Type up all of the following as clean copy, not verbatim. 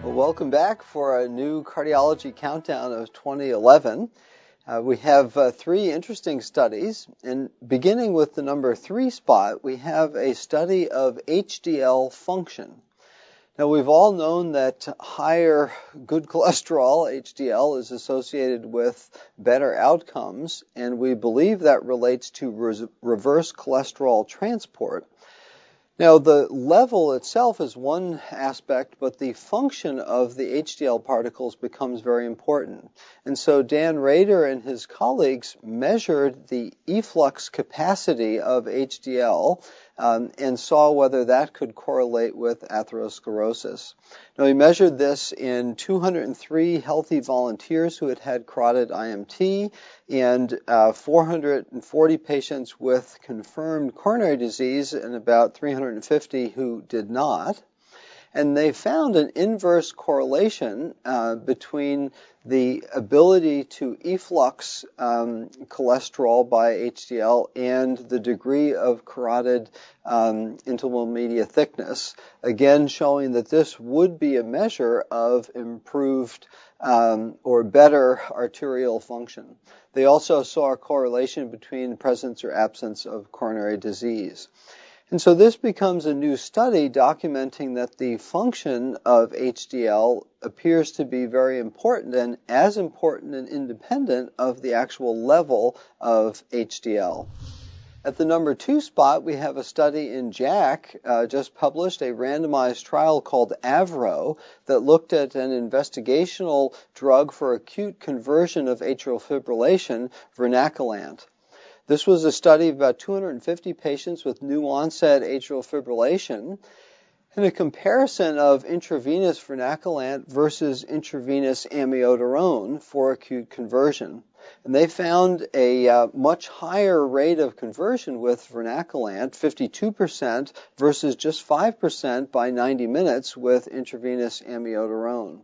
Well, welcome back for a new cardiology countdown of 2011. We have three interesting studies, and beginning with the number 3 spot, we have a study of HDL function. Now, we've all known that higher good cholesterol, HDL, is associated with better outcomes, and we believe that relates to reverse cholesterol transport. Now, the level itself is one aspect, but the function of the HDL particles becomes very important. And so Dan Rader and his colleagues measured the efflux capacity of HDL and saw whether that could correlate with atherosclerosis. Now, we measured this in 203 healthy volunteers who had had carotid IMT and 440 patients with confirmed coronary disease and about 350 who did not. And they found an inverse correlation between the ability to efflux cholesterol by HDL and the degree of carotid intimal media thickness, again showing that this would be a measure of improved or better arterial function. They also saw a correlation between presence or absence of coronary disease. And so this becomes a new study documenting that the function of HDL appears to be very important and as important and independent of the actual level of HDL. At the number 2 spot, we have a study in JACC, just published, a randomized trial called AVRO that looked at an investigational drug for acute conversion of atrial fibrillation, vernaculant. This was a study of about 250 patients with new-onset atrial fibrillation and a comparison of intravenous vernaculant versus intravenous amiodarone for acute conversion. And they found a much higher rate of conversion with vernaculant, 52%, versus just 5% by 90 minutes with intravenous amiodarone.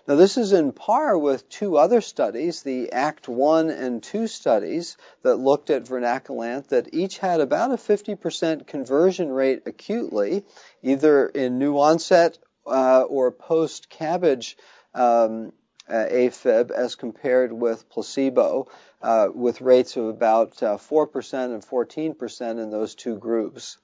Now, this is in par with 2 other studies, the ACT 1 and 2 studies that looked at vernaculant that each had about a 50% conversion rate acutely, either in new onset or post-CABG AFib as compared with placebo, with rates of about 4% and 14% in those 2 groups.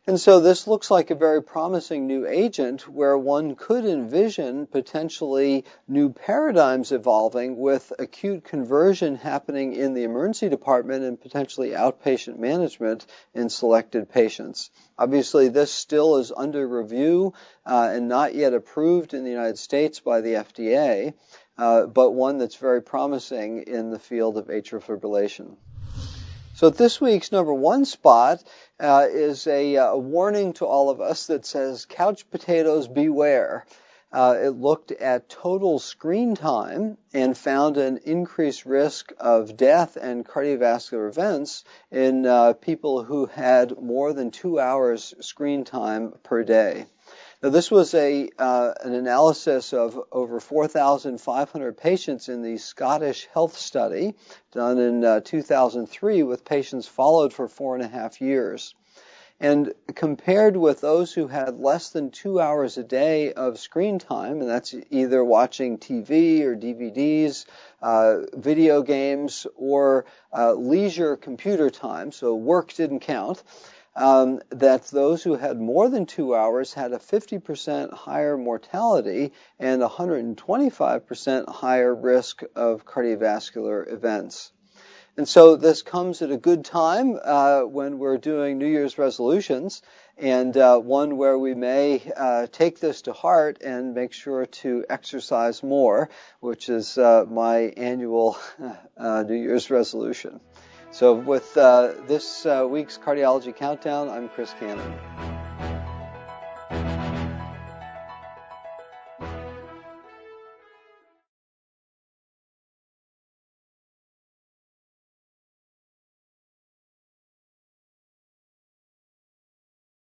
And so this looks like a very promising new agent where one could envision potentially new paradigms evolving with acute conversion happening in the emergency department and potentially outpatient management in selected patients. Obviously, this still is under review and not yet approved in the United States by the FDA, but one that's very promising in the field of atrial fibrillation. So this week's number 1 spot is a warning to all of us that says, couch potatoes beware. It looked at total screen time and found an increased risk of death and cardiovascular events in people who had more than 2 hours screen time per day. Now, this was an analysis of over 4,500 patients in the Scottish Health Study done in 2003 with patients followed for 4.5 years. And compared with those who had less than 2 hours a day of screen time, and that's either watching TV or DVDs, video games, or leisure computer time, so work didn't count, that those who had more than 2 hours had a 50% higher mortality and 125% higher risk of cardiovascular events. And so this comes at a good time when we're doing New Year's resolutions, and one where we may take this to heart and make sure to exercise more, which is my annual New Year's resolution. So with this week's Cardiology Countdown, I'm Chris Cannon.